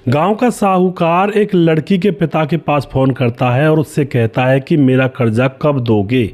गांव का साहूकार एक लड़की के पिता के पास फ़ोन करता है और उससे कहता है कि मेरा कर्जा कब दोगे।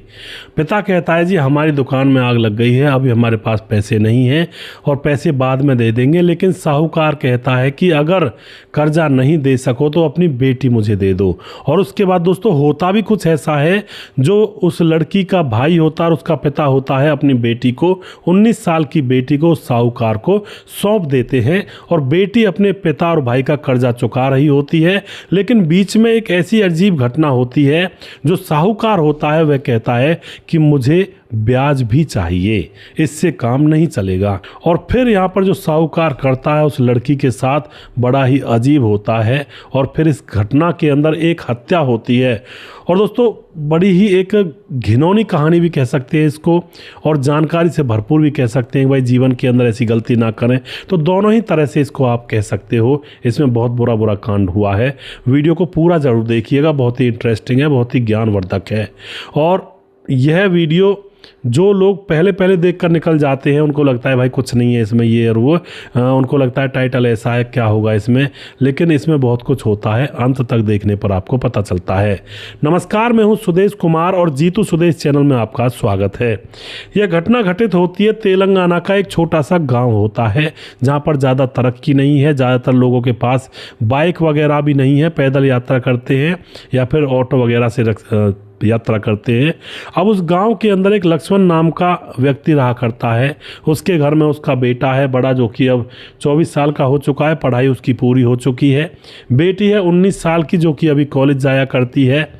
पिता कहता है जी हमारी दुकान में आग लग गई है, अभी हमारे पास पैसे नहीं हैं और पैसे बाद में दे देंगे। लेकिन साहूकार कहता है कि अगर कर्जा नहीं दे सको तो अपनी बेटी मुझे दे दो। और उसके बाद दोस्तों होता भी कुछ ऐसा है, जो उस लड़की का भाई होता है और उसका पिता होता है अपनी बेटी को, 19 साल की बेटी को उस साहूकार को सौंप देते हैं और बेटी अपने पिता और भाई का कर्जा चुका रही होती है। लेकिन बीच में एक ऐसी अजीब घटना होती है, जो साहूकार होता है वह कहता है कि मुझे ब्याज भी चाहिए, इससे काम नहीं चलेगा। और फिर यहाँ पर जो साहूकार करता है उस लड़की के साथ बड़ा ही अजीब होता है और फिर इस घटना के अंदर एक हत्या होती है। और दोस्तों बड़ी ही एक घिनौनी कहानी भी कह सकते हैं इसको, और जानकारी से भरपूर भी कह सकते हैं भाई जीवन के अंदर ऐसी गलती ना करें। तो दोनों ही तरह से इसको आप कह सकते हो। इसमें बहुत बुरा कांड हुआ है। वीडियो को पूरा ज़रूर देखिएगा, बहुत ही इंटरेस्टिंग है, बहुत ही ज्ञानवर्धक है। और यह वीडियो जो लोग पहले देख कर निकल जाते हैं उनको लगता है भाई कुछ नहीं है इसमें ये और वो, उनको लगता है टाइटल ऐसा है क्या होगा इसमें, लेकिन इसमें बहुत कुछ होता है। अंत तक देखने पर आपको पता चलता है। नमस्कार, मैं हूं सुदेश कुमार और जीतू सुदेश चैनल में आपका स्वागत है। यह घटना घटित होती है तेलंगाना का एक छोटा सा गाँव होता है, जहाँ पर ज़्यादा तरक्की नहीं है। ज़्यादातर लोगों के पास बाइक वगैरह भी नहीं है, पैदल यात्रा करते हैं या फिर ऑटो वगैरह से यात्रा करते हैं। अब उस गांव के अंदर एक लक्ष्मण नाम का व्यक्ति रहा करता है। उसके घर में उसका बेटा है बड़ा, जो कि अब 24 साल का हो चुका है, पढ़ाई उसकी पूरी हो चुकी है। बेटी है 19 साल की, जो कि अभी कॉलेज जाया करती है।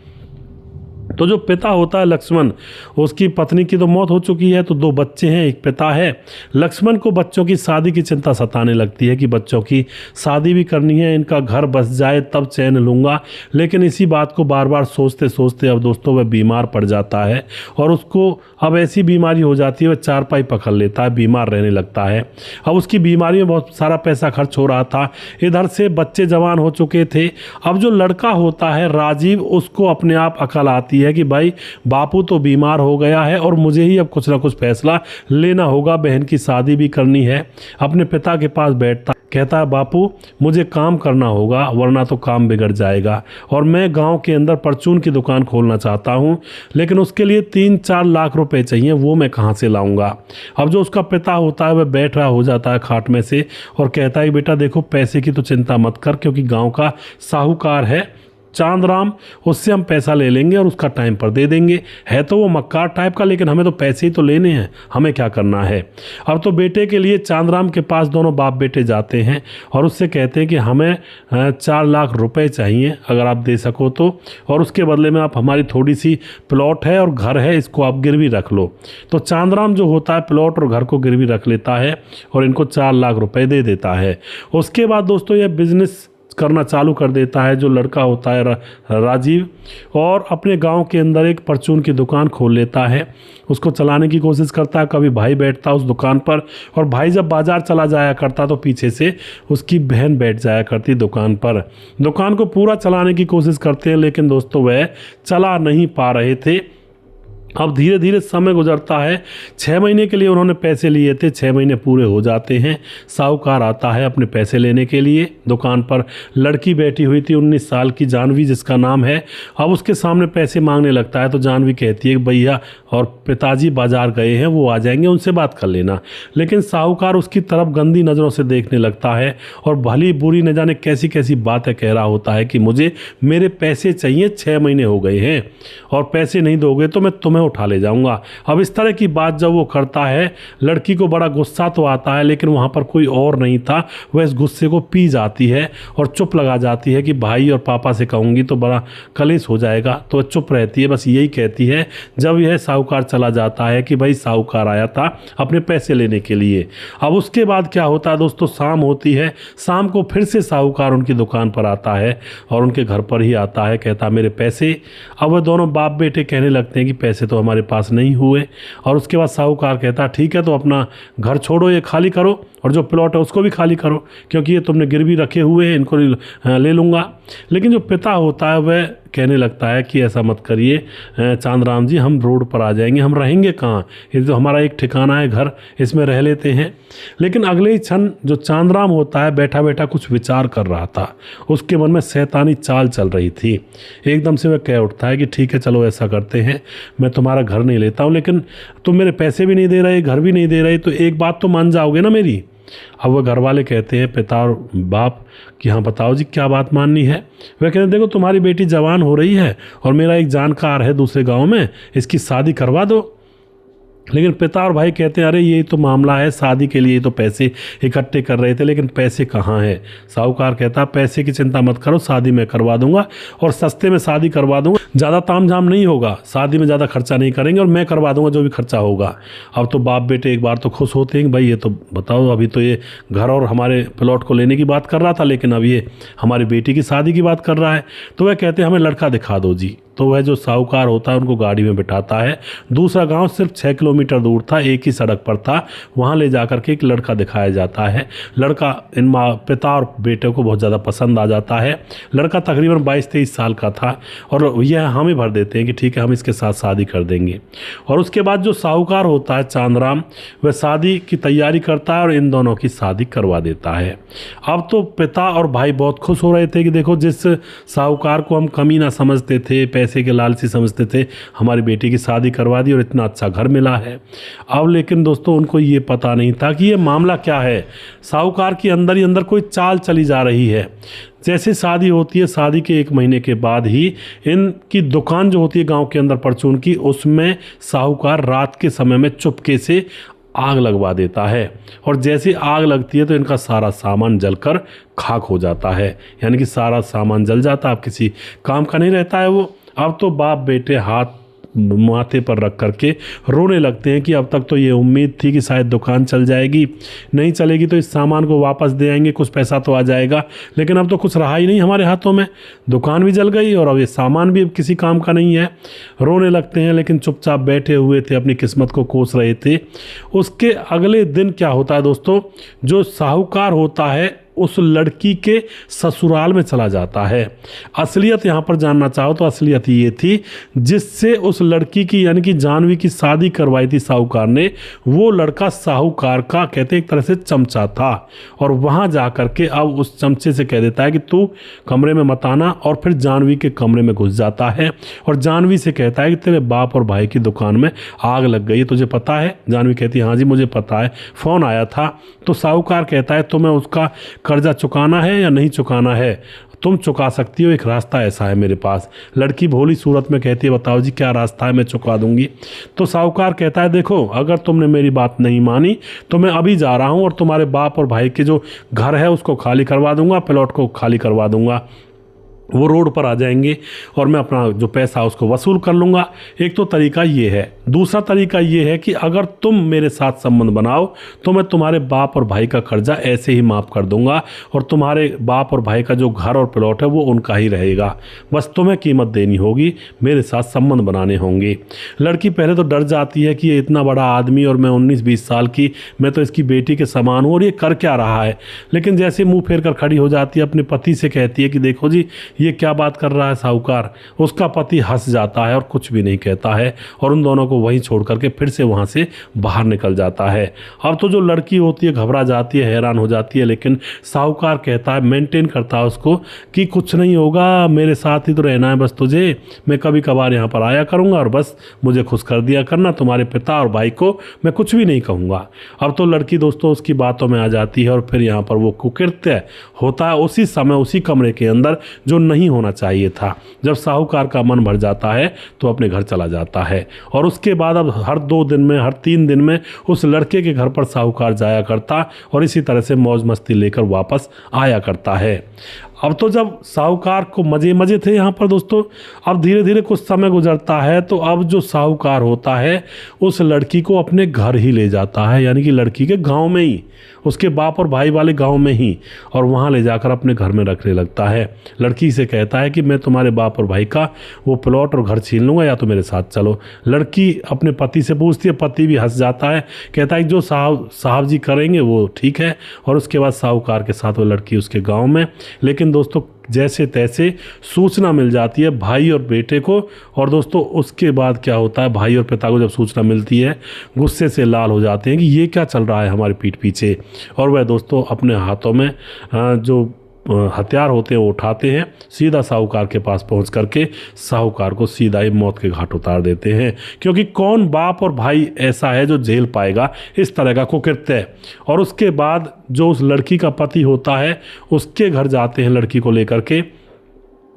तो जो पिता होता है लक्ष्मण, उसकी पत्नी की तो मौत हो चुकी है, तो 2 बच्चे हैं, एक पिता है। लक्ष्मण को बच्चों की शादी की चिंता सताने लगती है कि बच्चों की शादी भी करनी है, इनका घर बस जाए तब चैन लूँगा। लेकिन इसी बात को बार बार सोचते सोचते अब दोस्तों वह बीमार पड़ जाता है और उसको अब ऐसी बीमारी हो जाती है, वह चारपाई पकड़ लेता है, बीमार रहने लगता है। अब उसकी बीमारी में बहुत सारा पैसा खर्च हो रहा था, इधर से बच्चे जवान हो चुके थे। अब जो लड़का होता है राजीव, उसको अपने आप अकल आती है कि भाई बापू तो बीमार हो गया है और मुझे ही अब कुछ ना कुछ फैसला लेना होगा, बहन की शादी भी करनी है। अपने पिता के पास बैठता कहता है बापू मुझे काम करना होगा वरना तो काम बिगड़ जाएगा, और मैं गांव के अंदर परचून की दुकान खोलना चाहता हूं, लेकिन उसके लिए 3-4 लाख रुपए चाहिए, वो मैं कहां से लाऊंगा। अब जो उसका पिता होता है वह बैठ रहा हो जाता है खाट में से और कहता है बेटा देखो पैसे की तो चिंता मत कर, क्योंकि गाँव का साहूकार है चांदराम, उससे हम पैसा ले लेंगे और उसका टाइम पर दे देंगे। है तो वो मक्कार टाइप का, लेकिन हमें तो पैसे ही तो लेने हैं, हमें क्या करना है। अब तो बेटे के लिए चांदराम के पास दोनों बाप बेटे जाते हैं और उससे कहते हैं कि हमें 4 लाख रुपए चाहिए अगर आप दे सको तो, और उसके बदले में आप हमारी थोड़ी सी प्लॉट है और घर है, इसको आप गिरवी रख लो। तो चांदराम जो होता है प्लॉट और घर को गिरवी रख लेता है और इनको 4 लाख रुपए दे देता है। उसके बाद दोस्तों यह बिजनेस करना चालू कर देता है जो लड़का होता है राजीव, और अपने गांव के अंदर एक परचून की दुकान खोल लेता है। उसको चलाने की कोशिश करता है, कभी भाई बैठता है उस दुकान पर, और भाई जब बाजार चला जाया करता तो पीछे से उसकी बहन बैठ जाया करती दुकान पर। दुकान को पूरा चलाने की कोशिश करते हैं, लेकिन दोस्तों वह चला नहीं पा रहे थे। अब धीरे धीरे समय गुजरता है। 6 महीने के लिए उन्होंने पैसे लिए थे, 6 महीने पूरे हो जाते हैं। साहूकार आता है अपने पैसे लेने के लिए। दुकान पर लड़की बैठी हुई थी 19 साल की, जानवी जिसका नाम है। अब उसके सामने पैसे मांगने लगता है तो जानवी कहती है कि भैया और पिताजी बाजार गए हैं, वो आ जाएंगे, उनसे बात कर लेना। लेकिन साहूकार उसकी तरफ गंदी नज़रों से देखने लगता है और भली बुरी न जाने कैसी कैसी बातें कह रहा होता है कि मुझे मेरे पैसे चाहिए, 6 महीने हो गए हैं और पैसे नहीं दोगे तो मैं तुम्हें उठा ले जाऊंगा। अब इस तरह की बात जब वो करता है, लड़की को बड़ा गुस्सा तो आता है, लेकिन वहां पर कोई और नहीं था। वह इस गुस्से को पी जाती है और चुप लगा जाती है कि भाई और पापा से कहूंगी तो बड़ा कलेश हो जाएगा, तो वह चुप रहती है, बस यही कहती है। जब यह साहूकार चला जाता है कि भाई साहूकार आया था अपने पैसे लेने के लिए। अब उसके बाद क्या होता है दोस्तों, शाम होती है। शाम को फिर से साहूकार उनकी दुकान पर आता है और उनके घर पर ही आता है, कहता मेरे पैसे। अब वह दोनों बाप बेटे कहने लगते हैं कि पैसे तो हमारे पास नहीं हुए। और उसके बाद साहूकार कहता ठीक है तो अपना घर छोड़ो, ये खाली करो और जो प्लॉट है उसको भी खाली करो, क्योंकि ये तुमने गिरवी रखे हुए हैं, इनको ले लूँगा। लेकिन जो पिता होता है वह कहने लगता है कि ऐसा मत करिए चांदराम जी, हम रोड पर आ जाएंगे, हम रहेंगे कहाँ, ये तो हमारा एक ठिकाना है घर, इसमें रह लेते हैं। लेकिन अगले ही क्षण जो चांदराम होता है बैठा बैठा कुछ विचार कर रहा था, उसके मन में शैतानी चाल चल रही थी। एकदम से वह कह उठता है कि ठीक है चलो ऐसा करते हैं, मैं तुम्हारा घर नहीं लेता हूँ, लेकिन तुम मेरे पैसे भी नहीं दे रहे, घर भी नहीं दे रहे, तो एक बात तो मान जाओगे ना मेरी। अब वह घर वाले कहते हैं, पिता और बाप, कि हाँ बताओ जी क्या बात माननी है। वह कहते हैं देखो तुम्हारी बेटी जवान हो रही है और मेरा एक जानकार है दूसरे गांव में, इसकी शादी करवा दो। लेकिन पिता और भाई कहते हैं अरे ये तो मामला है, शादी के लिए तो पैसे इकट्ठे कर रहे थे, लेकिन पैसे कहाँ हैं। साहूकार कहता पैसे की चिंता मत करो, शादी मैं करवा दूंगा और सस्ते में शादी करवा दूंगा, ज़्यादा तामझाम नहीं होगा, शादी में ज़्यादा खर्चा नहीं करेंगे और मैं करवा दूंगा जो भी खर्चा होगा। अब तो बाप बेटे एक बार तो खुश होते हैं कि भाई ये तो बताओ, अभी तो ये घर और हमारे प्लॉट को लेने की बात कर रहा था, लेकिन अब ये हमारी बेटी की शादी की बात कर रहा है। तो वह कहते हैं हमें लड़का दिखा दो जी। तो वह जो साहूकार होता है उनको गाड़ी में बिठाता है, दूसरा गांव सिर्फ 6 किलोमीटर दूर था, एक ही सड़क पर था, वहां ले जाकर के एक लड़का दिखाया जाता है। लड़का इन पिता और बेटे को बहुत ज़्यादा पसंद आ जाता है। लड़का तकरीबन 22-23 साल का था और यह हामी भर देते हैं कि ठीक है हम इसके साथ शादी कर देंगे। और उसके बाद जो साहूकार होता है चांदराम, वह शादी की तैयारी करता है और इन दोनों की शादी करवा देता है। अब तो पिता और भाई बहुत खुश हो रहे थे कि देखो जिस साहूकार को हम कमीना समझते थे, पैसे के लालची समझते थे, हमारी बेटी की शादी करवा दी और इतना अच्छा घर मिला है। अब लेकिन दोस्तों उनको ये पता नहीं था कि ये मामला क्या है। साहूकार के अंदर ही अंदर कोई चाल चली जा रही है। जैसे शादी होती है, शादी के 1 महीने के बाद ही इनकी दुकान जो होती है गांव के अंदर परचून की, उसमें साहूकार रात के समय में चुपके से आग लगवा देता है। और जैसे आग लगती है तो इनका सारा सामान जलकर खाक हो जाता है, यानी कि सारा सामान जल जाता है, अब किसी काम का नहीं रहता है वो। अब तो बाप बेटे हाथ माथे पर रख करके रोने लगते हैं कि अब तक तो ये उम्मीद थी कि शायद दुकान चल जाएगी, नहीं चलेगी तो इस सामान को वापस दे आएंगे, कुछ पैसा तो आ जाएगा, लेकिन अब तो कुछ रहा ही नहीं हमारे हाथों में, दुकान भी जल गई और अब ये सामान भी किसी काम का नहीं है। रोने लगते हैं लेकिन चुपचाप बैठे हुए थे, अपनी किस्मत को कोस रहे थे। उसके अगले दिन क्या होता है दोस्तों, जो साहूकार होता है उस लड़की के ससुराल में चला जाता है। असलियत यहाँ पर जानना चाहो तो असलियत ये थी, जिससे उस लड़की की यानी कि जानवी की शादी करवाई थी साहूकार ने, वो लड़का साहूकार का कहते एक तरह से चमचा था। और वहाँ जा कर के अब उस चमचे से कह देता है कि तू कमरे में मत आना, और फिर जानवी के कमरे में घुस जाता है और जानवी से कहता है कि तेरे बाप और भाई की दुकान में आग लग गई, तुझे पता है? जानवी कहती है हाँ जी मुझे पता है, फ़ोन आया था। तो साहूकार कहता है तुम्हें उसका कर्जा चुकाना है या नहीं चुकाना है? तुम चुका सकती हो, एक रास्ता ऐसा है मेरे पास। लड़की भोली सूरत में कहती है बताओ जी क्या रास्ता है, मैं चुका दूंगी। तो साहूकार कहता है देखो अगर तुमने मेरी बात नहीं मानी तो मैं अभी जा रहा हूँ और तुम्हारे बाप और भाई के जो घर है उसको खाली करवा दूंगा, प्लॉट को खाली करवा दूंगा, वो रोड पर आ जाएंगे और मैं अपना जो पैसा उसको वसूल कर लूँगा। एक तो तरीका ये है। दूसरा तरीका ये है कि अगर तुम मेरे साथ संबंध बनाओ तो मैं तुम्हारे बाप और भाई का कर्जा ऐसे ही माफ़ कर दूंगा और तुम्हारे बाप और भाई का जो घर और प्लॉट है वो उनका ही रहेगा, बस तुम्हें कीमत देनी होगी, मेरे साथ संबंध बनाने होंगे। लड़की पहले तो डर जाती है कि ये इतना बड़ा आदमी और मैं 19-20 साल की, मैं तो इसकी बेटी के समान हूँ और ये कर क्या रहा है। लेकिन जैसे मुँह फेर कर खड़ी हो जाती है, अपने पति से कहती है कि देखो जी ये क्या बात कर रहा है साहूकार। उसका पति हंस जाता है और कुछ भी नहीं कहता है और उन दोनों को वहीं छोड़ करके फिर से वहाँ से बाहर निकल जाता है। अब तो जो लड़की होती है घबरा जाती है, हैरान हो जाती है, लेकिन साहूकार कहता है, मेंटेन करता है उसको कि कुछ नहीं होगा, मेरे साथ ही तो रहना है बस तुझे, मैं कभी कभार यहाँ पर आया करूँगा और बस मुझे खुश कर दिया करना, तुम्हारे पिता और भाई को मैं कुछ भी नहीं कहूँगा। अब तो लड़की दोस्तों उसकी बातों में आ जाती है और फिर यहाँ पर वो कुकृत्य होता है उसी समय उसी कमरे के अंदर जो नहीं होना चाहिए था। जब साहूकार का मन भर जाता है तो अपने घर चला जाता है और उसके बाद अब हर 2 दिन में हर 3 दिन में उस लड़के के घर पर साहूकार जाया करता और इसी तरह से मौज मस्ती लेकर वापस आया करता है। अब तो जब साहूकार को मज़े मज़े थे यहाँ पर दोस्तों, अब धीरे धीरे कुछ समय गुजरता है तो अब जो साहूकार होता है उस लड़की को अपने घर ही ले जाता है, यानी कि लड़की के गांव में ही, उसके बाप और भाई वाले गांव में ही, और वहाँ ले जाकर अपने घर में रखने लगता है। लड़की से कहता है कि मैं तुम्हारे बाप और भाई का वो प्लॉट और घर छीन लूँगा, या तो मेरे साथ चलो। लड़की अपने पति से पूछती है, पति भी हंस जाता है, कहता है जो साहब जी करेंगे वो ठीक है। और उसके बाद साहूकार के साथ वो लड़की उसके गाँव में, लेकिन दोस्तों जैसे तैसे सूचना मिल जाती है भाई और बेटे को। और दोस्तों उसके बाद क्या होता है, भाई और पिता को जब सूचना मिलती है गुस्से से लाल हो जाते हैं कि ये क्या चल रहा है हमारे पीठ पीछे, और वह दोस्तों अपने हाथों में जो हथियार होते हैं वो उठाते हैं, सीधा साहूकार के पास पहुंच करके साहूकार को सीधा ही मौत के घाट उतार देते हैं। क्योंकि कौन बाप और भाई ऐसा है जो झेल पाएगा इस तरह का कुकृत्य। और उसके बाद जो उस लड़की का पति होता है उसके घर जाते हैं लड़की को लेकर के,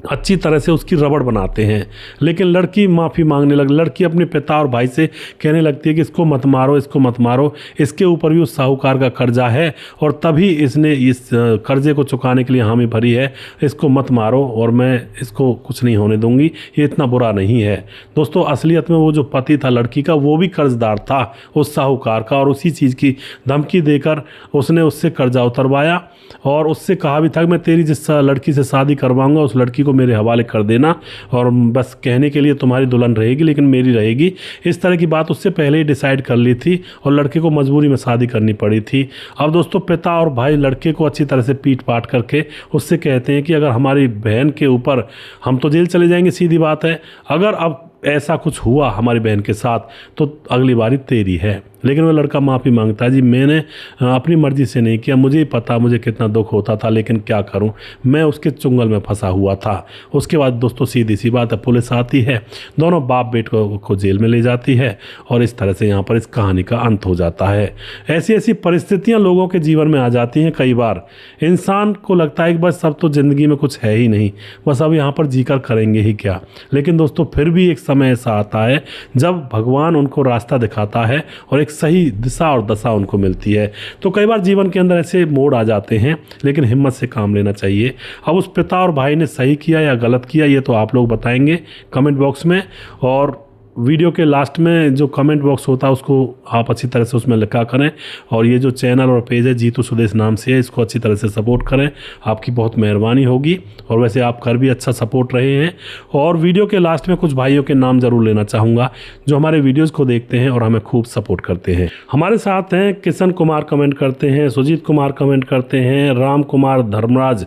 अच्छी तरह से उसकी रबड़ बनाते हैं, लेकिन लड़की माफ़ी मांगने लड़की अपने पिता और भाई से कहने लगती है कि इसको मत मारो, इसको मत मारो, इसके ऊपर भी उस साहूकार का कर्जा है और तभी इसने इस कर्जे को चुकाने के लिए हामी भरी है, इसको मत मारो और मैं इसको कुछ नहीं होने दूंगी, ये इतना बुरा नहीं है। दोस्तों असलियत में वो जो पति था लड़की का वो भी कर्जदार था उस साहूकार का, और उसी चीज़ की धमकी देकर उसने उससे कर्जा उतरवाया और उससे कहा भी था कि मैं तेरी जिस लड़की से शादी करवाऊंगा उस लड़की को मेरे हवाले कर देना, और बस कहने के लिए तुम्हारी दुल्हन रहेगी लेकिन मेरी रहेगी। इस तरह की बात उससे पहले ही डिसाइड कर ली थी और लड़के को मजबूरी में शादी करनी पड़ी थी। अब दोस्तों पिता और भाई लड़के को अच्छी तरह से पीट पाट करके उससे कहते हैं कि अगर हमारी बहन के ऊपर, हम तो जेल चले जाएंगे सीधी बात है, अगर अब ऐसा कुछ हुआ हमारी बहन के साथ तो अगली बारी तेरी है। लेकिन वह लड़का माफ़ी मांगता है, जी मैंने अपनी मर्ज़ी से नहीं किया, मुझे ही पता मुझे कितना दुख होता था, लेकिन क्या करूं, मैं उसके चुंगल में फंसा हुआ था। उसके बाद दोस्तों सीधी सी बात है, पुलिस आती है, दोनों बाप बेटे को जेल में ले जाती है और इस तरह से यहाँ पर इस कहानी का अंत हो जाता है। ऐसी ऐसी परिस्थितियाँ लोगों के जीवन में आ जाती हैं। कई बार इंसान को लगता है कि बस अब तो ज़िंदगी में कुछ है ही नहीं, बस अब यहाँ पर जीकर करेंगे ही क्या। लेकिन दोस्तों फिर भी एक समय ऐसा आता है जब भगवान उनको रास्ता दिखाता है और एक सही दिशा और दशा उनको मिलती है। तो कई बार जीवन के अंदर ऐसे मोड़ आ जाते हैं, लेकिन हिम्मत से काम लेना चाहिए। अब उस पिता और भाई ने सही किया या गलत किया ये तो आप लोग बताएंगे कमेंट बॉक्स में, और वीडियो के लास्ट में जो कमेंट बॉक्स होता है उसको आप अच्छी तरह से उसमें लिखा करें। और ये जो चैनल और पेज है जीतू सुदेश नाम से है, इसको अच्छी तरह से सपोर्ट करें, आपकी बहुत मेहरबानी होगी। और वैसे आप कर भी अच्छा सपोर्ट रहे हैं। और वीडियो के लास्ट में कुछ भाइयों के नाम ज़रूर लेना चाहूँगा जो हमारे वीडियोज़ को देखते हैं और हमें खूब सपोर्ट करते हैं। हमारे साथ हैं किशन कुमार कमेंट करते हैं, सुजीत कुमार कमेंट करते हैं, राम कुमार धर्मराज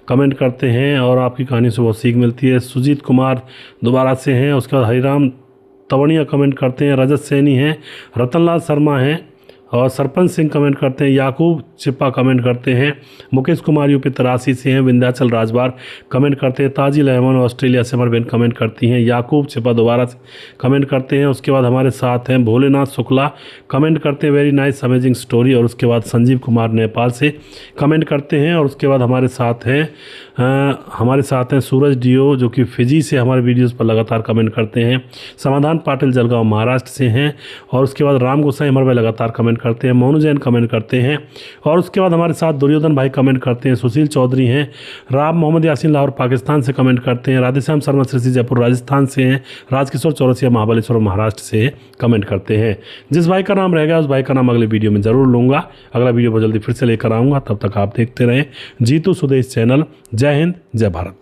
कमेंट करते हैं और आपकी कहानी से बहुत सीख मिलती है। सुजीत कुमार दोबारा से हैं, उसके बाद हरिराम तवड़िया कमेंट करते हैं, रजत सैनी हैं, रतनलाल शर्मा हैं और सरपंच सिंह कमेंट करते हैं, याकूब चिप्पा कमेंट करते हैं, मुकेश कुमार यूपी 83 से हैं, विंध्याचल राजबार कमेंट करते हैं, ताजिल अहमद ऑस्ट्रेलिया से अमरबेन कमेंट करती हैं, याकूब चिप्पा दोबारा से कमेंट करते हैं। उसके बाद हमारे साथ हैं भोलेनाथ शुक्ला कमेंट करते हैं, वेरी नाइस अमेजिंग स्टोरी। और उसके बाद संजीव कुमार नेपाल से कमेंट करते हैं। और उसके बाद हमारे साथ हैं सूरज डियो जो कि फिजी से हमारे वीडियोज़ पर लगातार कमेंट करते हैं, समाधान पाटिल जलगांव महाराष्ट्र से हैं। और उसके बाद राम गोसाई अमरभाई लगातार कमेंट करते हैं, मोनू जैन कमेंट करते हैं। और उसके बाद हमारे साथ दुर्योधन भाई कमेंट करते हैं, सुशील चौधरी हैं, राम मोहम्मद यासीन लाहौर पाकिस्तान से कमेंट करते हैं, राधेश्याम शर्मा श्री जयपुर राजस्थान से हैं, राजकिशोर चौरसिया महाबलेश्वर महाराष्ट्र से कमेंट करते हैं। जिस भाई का नाम रहेगा उस भाई का नाम अगले वीडियो में ज़रूर लूँगा। अगला वीडियो बहुत जल्दी फिर से लेकर आऊँगा, तब तक आप देखते रहें जीतू सुदेश चैनल। जय हिंद, जय भारत।